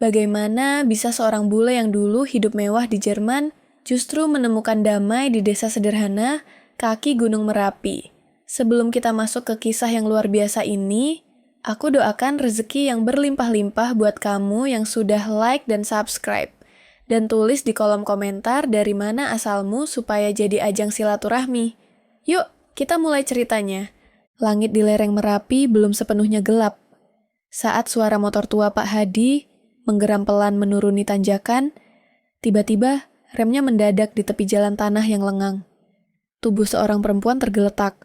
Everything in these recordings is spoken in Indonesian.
Bagaimana bisa seorang bule yang dulu hidup mewah di Jerman justru menemukan damai di desa sederhana kaki Gunung Merapi? Sebelum kita masuk ke kisah yang luar biasa ini, aku doakan rezeki yang berlimpah-limpah buat kamu yang sudah like dan subscribe. Dan tulis di kolom komentar dari mana asalmu supaya jadi ajang silaturahmi. Yuk, kita mulai ceritanya. Langit di lereng Merapi belum sepenuhnya gelap. Saat suara motor tua Pak Hadi menggeram pelan menuruni tanjakan, tiba-tiba remnya mendadak di tepi jalan tanah yang lengang. Tubuh seorang perempuan tergeletak.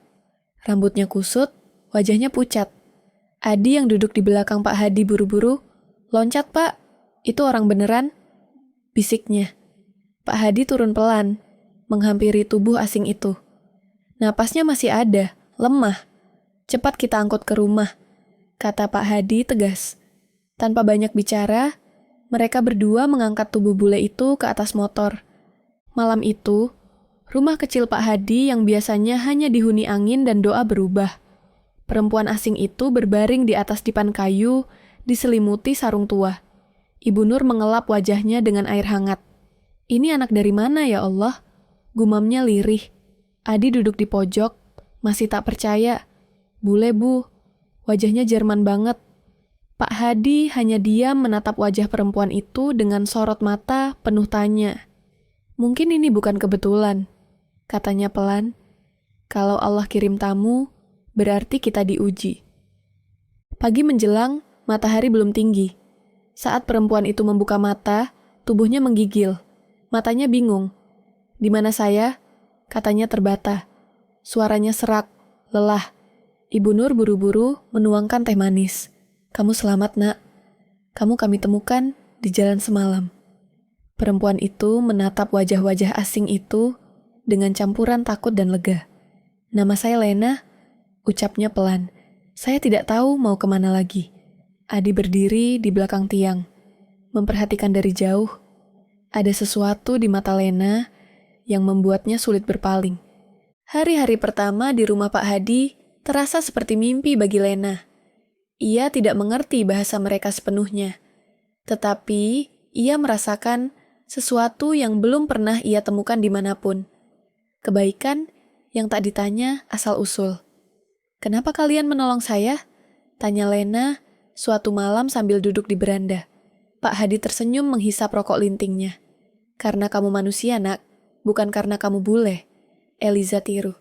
Rambutnya kusut, wajahnya pucat. Adi yang duduk di belakang Pak Hadi buru-buru, "Loncat, Pak. Itu orang beneran?" bisiknya. Pak Hadi turun pelan, menghampiri tubuh asing itu. Napasnya masih ada, lemah. "Cepat kita angkut ke rumah," kata Pak Hadi tegas. Tanpa banyak bicara, mereka berdua mengangkat tubuh bule itu ke atas motor. Malam itu, rumah kecil Pak Hadi yang biasanya hanya dihuni angin dan doa berubah. Perempuan asing itu berbaring di atas dipan kayu, diselimuti sarung tua. Ibu Nur mengelap wajahnya dengan air hangat. "Ini anak dari mana ya Allah?" gumamnya lirih. Adi duduk di pojok, masih tak percaya. "Bule, Bu." Wajahnya Jerman banget. Pak Hadi hanya diam menatap wajah perempuan itu dengan sorot mata penuh tanya. "Mungkin ini bukan kebetulan," katanya pelan. "Kalau Allah kirim tamu, berarti kita diuji." Pagi menjelang, matahari belum tinggi. Saat perempuan itu membuka mata, tubuhnya menggigil. Matanya bingung. "Di mana saya?" katanya terbata. Suaranya serak, lelah. Ibu Nur buru-buru menuangkan teh manis. "Kamu selamat, Nak. Kamu kami temukan di jalan semalam." Perempuan itu menatap wajah-wajah asing itu dengan campuran takut dan lega. "Nama saya Lena," ucapnya pelan. "Saya tidak tahu mau kemana lagi." Adi berdiri di belakang tiang, memperhatikan dari jauh. Ada sesuatu di mata Lena yang membuatnya sulit berpaling. Hari-hari pertama di rumah Pak Hadi terasa seperti mimpi bagi Lena. Ia tidak mengerti bahasa mereka sepenuhnya, tetapi ia merasakan sesuatu yang belum pernah ia temukan dimanapun. Kebaikan yang tak ditanya asal-usul. "Kenapa kalian menolong saya?" tanya Lena suatu malam sambil duduk di beranda. Pak Hadi tersenyum menghisap rokok lintingnya. "Karena kamu manusia, Nak, bukan karena kamu bule." Eliza tiru.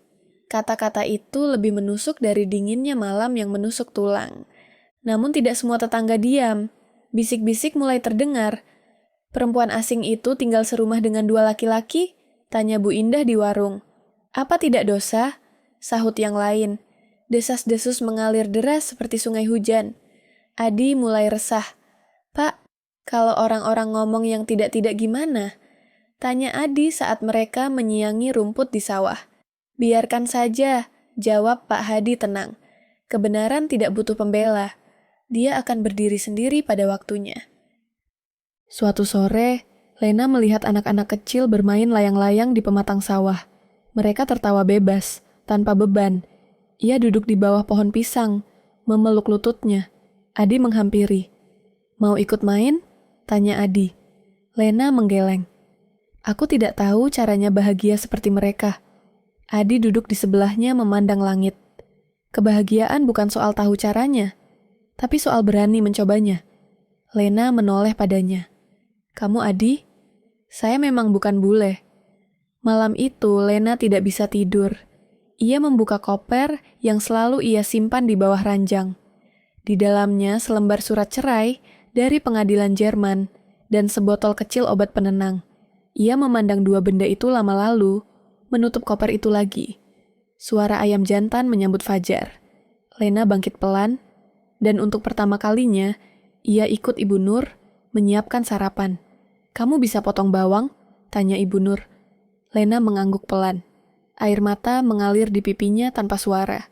Kata-kata itu lebih menusuk dari dinginnya malam yang menusuk tulang. Namun tidak semua tetangga diam. Bisik-bisik mulai terdengar. "Perempuan asing itu tinggal serumah dengan dua laki-laki?" tanya Bu Indah di warung. "Apa tidak dosa?" sahut yang lain. Desas-desus mengalir deras seperti sungai hujan. Adi mulai resah. "Pak, kalau orang-orang ngomong yang tidak-tidak gimana?" tanya Adi saat mereka menyiangi rumput di sawah. "Biarkan saja," jawab Pak Hadi tenang. "Kebenaran tidak butuh pembela. Dia akan berdiri sendiri pada waktunya." Suatu sore, Lena melihat anak-anak kecil bermain layang-layang di pematang sawah. Mereka tertawa bebas, tanpa beban. Ia duduk di bawah pohon pisang, memeluk lututnya. Adi menghampiri. "Mau ikut main?" tanya Adi. Lena menggeleng. "Aku tidak tahu caranya bahagia seperti mereka." Adi duduk di sebelahnya memandang langit. Kebahagiaan bukan soal tahu caranya, tapi soal berani mencobanya. Lena menoleh padanya. "Kamu Adi?" "Saya memang bukan bule." Malam itu Lena tidak bisa tidur. Ia membuka koper yang selalu ia simpan di bawah ranjang. Di dalamnya selembar surat cerai dari pengadilan Jerman dan sebotol kecil obat penenang. Ia memandang dua benda itu lama lalu, menutup koper itu lagi. Suara ayam jantan menyambut fajar. Lena bangkit pelan, dan untuk pertama kalinya, ia ikut Ibu Nur menyiapkan sarapan. "Kamu bisa potong bawang?" tanya Ibu Nur. Lena mengangguk pelan. Air mata mengalir di pipinya tanpa suara.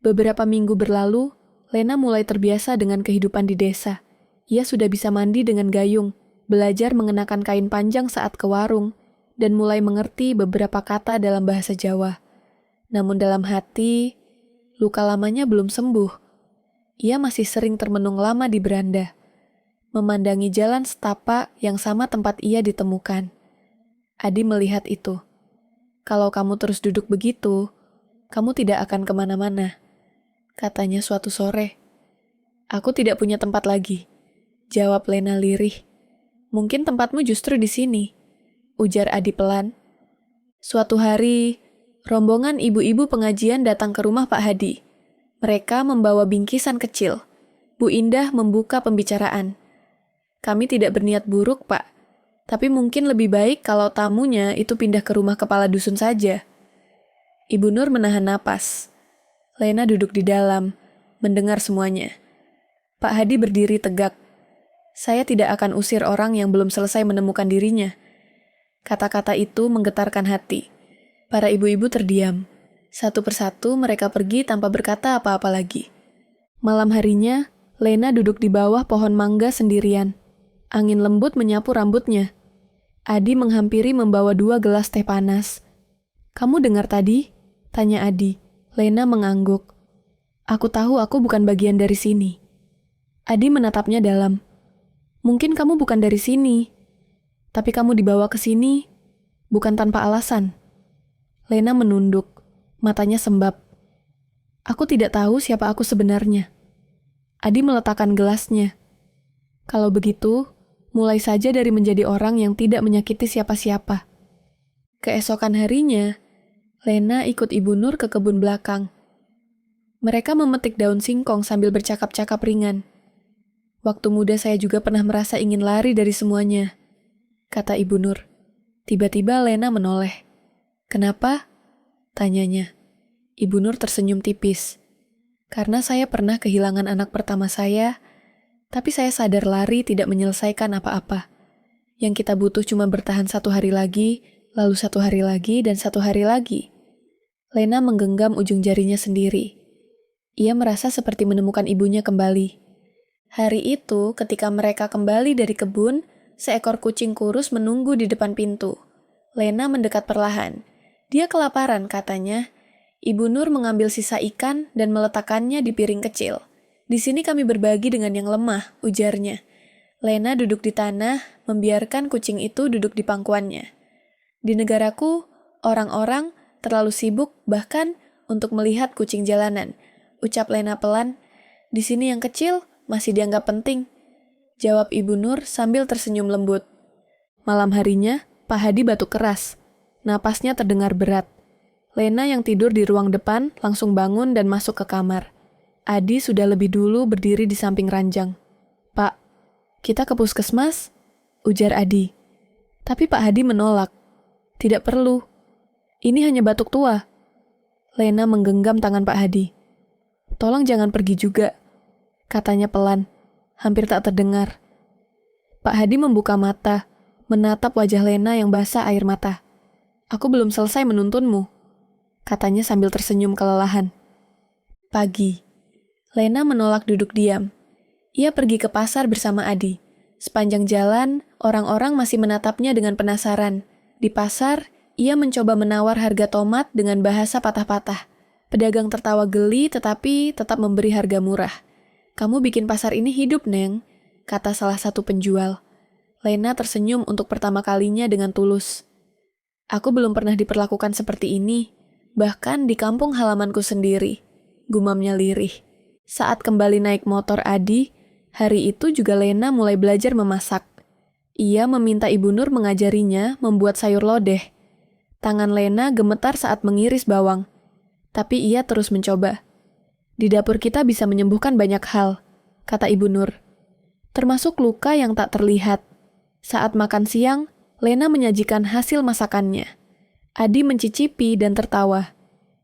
Beberapa minggu berlalu, Lena mulai terbiasa dengan kehidupan di desa. Ia sudah bisa mandi dengan gayung, belajar mengenakan kain panjang saat ke warung, dan mulai mengerti beberapa kata dalam bahasa Jawa. Namun dalam hati, luka lamanya belum sembuh. Ia masih sering termenung lama di beranda. memandangi jalan setapak yang sama tempat ia ditemukan. Adi melihat itu. Kalau kamu terus duduk begitu, kamu tidak akan kemana-mana, katanya suatu sore. Aku tidak punya tempat lagi, jawab Lena lirih. Mungkin tempatmu justru di sini, ujar Adi pelan. Suatu hari, rombongan ibu-ibu pengajian datang ke rumah Pak Hadi. Mereka membawa bingkisan kecil. Bu Indah membuka pembicaraan. Kami tidak berniat buruk, Pak. Tapi mungkin lebih baik kalau tamunya itu pindah ke rumah kepala dusun saja. Ibu Nur menahan napas. Lena duduk di dalam, mendengar semuanya. Pak Hadi berdiri tegak. Saya tidak akan usir orang yang belum selesai menemukan dirinya. Kata-kata itu menggetarkan hati. Para ibu-ibu terdiam. Satu persatu mereka pergi tanpa berkata apa-apa lagi. Malam harinya, Lena duduk di bawah pohon mangga sendirian. Angin lembut menyapu rambutnya. Adi menghampiri membawa 2 gelas teh panas. Kamu dengar tadi? Tanya Adi. Lena mengangguk. Aku tahu aku bukan bagian dari sini. Adi menatapnya dalam. Mungkin kamu bukan dari sini. Tapi kamu dibawa ke sini bukan tanpa alasan. Lena menunduk. Matanya sembab. Aku tidak tahu siapa aku sebenarnya. Adi meletakkan gelasnya. Kalau begitu, mulai saja dari menjadi orang yang tidak menyakiti siapa-siapa. Keesokan harinya, Lena ikut Ibu Nur ke kebun belakang. Mereka memetik daun singkong sambil bercakap-cakap ringan. Waktu muda saya juga pernah merasa ingin lari dari semuanya, kata Ibu Nur. Tiba-tiba Lena menoleh. Kenapa? Tanyanya. Ibu Nur tersenyum tipis. Karena saya pernah kehilangan anak pertama saya, tapi saya sadar lari tidak menyelesaikan apa-apa. Yang kita butuh cuma bertahan 1 hari lagi, lalu 1 hari lagi, dan 1 hari lagi. Lena menggenggam ujung jarinya sendiri. Ia merasa seperti menemukan ibunya kembali. Hari itu, ketika mereka kembali dari kebun, seekor kucing kurus menunggu di depan pintu. Lena mendekat perlahan. Dia kelaparan, katanya. Ibu Nur mengambil sisa ikan dan meletakkannya di piring kecil. Di sini kami berbagi dengan yang lemah, ujarnya. Lena duduk di tanah, membiarkan kucing itu duduk di pangkuannya. Di negaraku, orang-orang terlalu sibuk bahkan untuk melihat kucing jalanan, ucap Lena pelan. Di sini yang kecil masih dianggap penting, jawab Ibu Nur sambil tersenyum lembut. Malam harinya, Pak Hadi batuk keras. Napasnya terdengar berat. Lena yang tidur di ruang depan langsung bangun dan masuk ke kamar. Adi sudah lebih dulu berdiri di samping ranjang. Pak, kita ke puskesmas? Ujar Adi. Tapi Pak Hadi menolak. Tidak perlu. Ini hanya batuk tua. Lena menggenggam tangan Pak Hadi. Tolong jangan pergi juga, katanya pelan, hampir tak terdengar. Pak Hadi membuka mata, menatap wajah Lena yang basah air mata. Aku belum selesai menuntunmu, katanya sambil tersenyum kelelahan. Pagi. Lena menolak duduk diam. Ia pergi ke pasar bersama Adi. Sepanjang jalan, orang-orang masih menatapnya dengan penasaran. Di pasar, ia mencoba menawar harga tomat dengan bahasa patah-patah. Pedagang tertawa geli tetapi tetap memberi harga murah. Kamu bikin pasar ini hidup, Neng, kata salah satu penjual. Lena tersenyum untuk pertama kalinya dengan tulus. Aku belum pernah diperlakukan seperti ini, bahkan di kampung halamanku sendiri, gumamnya lirih. Saat kembali naik motor Adi, hari itu juga Lena mulai belajar memasak. Ia meminta Ibu Nur mengajarinya membuat sayur lodeh. Tangan Lena gemetar saat mengiris bawang, tapi ia terus mencoba. Di dapur kita bisa menyembuhkan banyak hal, kata Ibu Nur. Termasuk luka yang tak terlihat. Saat makan siang, Lena menyajikan hasil masakannya. Adi mencicipi dan tertawa.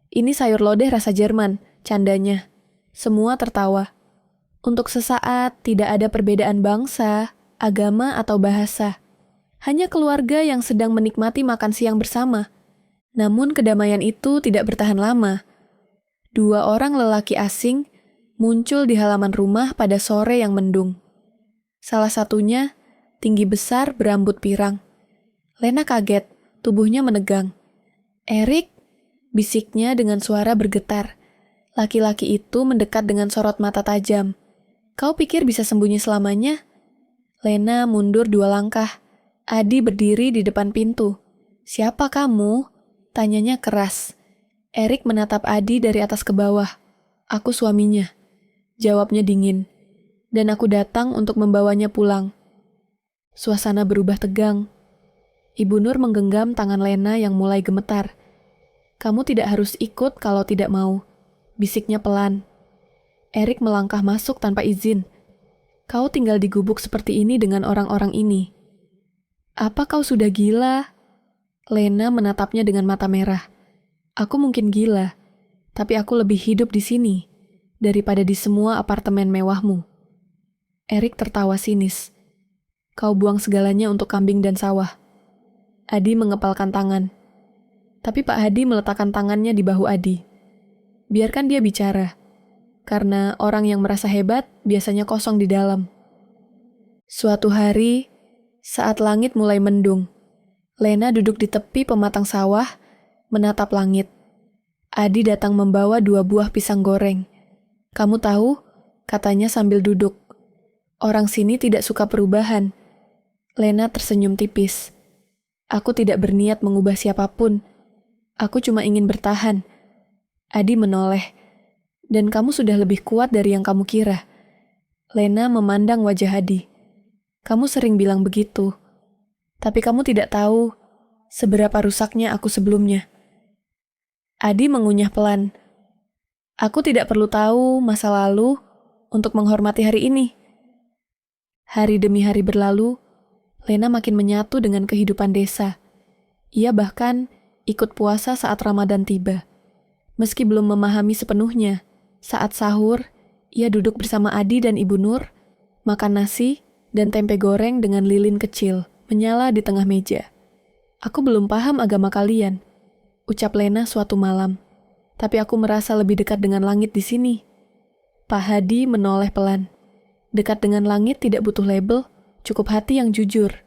Ini sayur lodeh rasa Jerman, candanya. Semua tertawa. Untuk sesaat tidak ada perbedaan bangsa, agama atau bahasa. Hanya keluarga yang sedang menikmati makan siang bersama. Namun kedamaian itu tidak bertahan lama. 2 orang lelaki asing muncul di halaman rumah pada sore yang mendung. Salah satunya tinggi besar berambut pirang. Lena kaget, tubuhnya menegang. Erik, bisiknya dengan suara bergetar. Laki-laki itu mendekat dengan sorot mata tajam. Kau pikir bisa sembunyi selamanya? Lena mundur 2 langkah. Adi berdiri di depan pintu. "Siapa kamu?" tanyanya keras. Erik menatap Adi dari atas ke bawah. "Aku suaminya," jawabnya dingin. "Dan aku datang untuk membawanya pulang." Suasana berubah tegang. Ibu Nur menggenggam tangan Lena yang mulai gemetar. "Kamu tidak harus ikut kalau tidak mau," bisiknya pelan. Erik melangkah masuk tanpa izin. "Kau tinggal di gubuk seperti ini dengan orang-orang ini." "Apa kau sudah gila?" Lena menatapnya dengan mata merah. "Aku mungkin gila, tapi aku lebih hidup di sini daripada di semua apartemen mewahmu." Erik tertawa sinis. "Kau buang segalanya untuk kambing dan sawah." Adi mengepalkan tangan. Tapi Pak Hadi meletakkan tangannya di bahu Adi. "Biarkan dia bicara, karena orang yang merasa hebat biasanya kosong di dalam." Suatu hari, saat langit mulai mendung, Lena duduk di tepi pematang sawah, menatap langit. Adi datang membawa 2 buah pisang goreng. "Kamu tahu," katanya sambil duduk, "orang sini tidak suka perubahan." Lena tersenyum tipis. "Aku tidak berniat mengubah siapapun. Aku cuma ingin bertahan." Adi menoleh. "Dan kamu sudah lebih kuat dari yang kamu kira." Lena memandang wajah Adi. "Kamu sering bilang begitu. Tapi kamu tidak tahu seberapa rusaknya aku sebelumnya." Adi mengunyah pelan. "Aku tidak perlu tahu masa lalu untuk menghormati hari ini." Hari demi hari berlalu, Lena makin menyatu dengan kehidupan desa. Ia bahkan ikut puasa saat Ramadan tiba. Meski belum memahami sepenuhnya, saat sahur, ia duduk bersama Adi dan Ibu Nur, makan nasi dan tempe goreng dengan lilin kecil menyala di tengah meja. "Aku belum paham agama kalian," ucap Lena suatu malam. "Tapi aku merasa lebih dekat dengan langit di sini." Pak Hadi menoleh pelan. "Dekat dengan langit tidak butuh label, cukup hati yang jujur."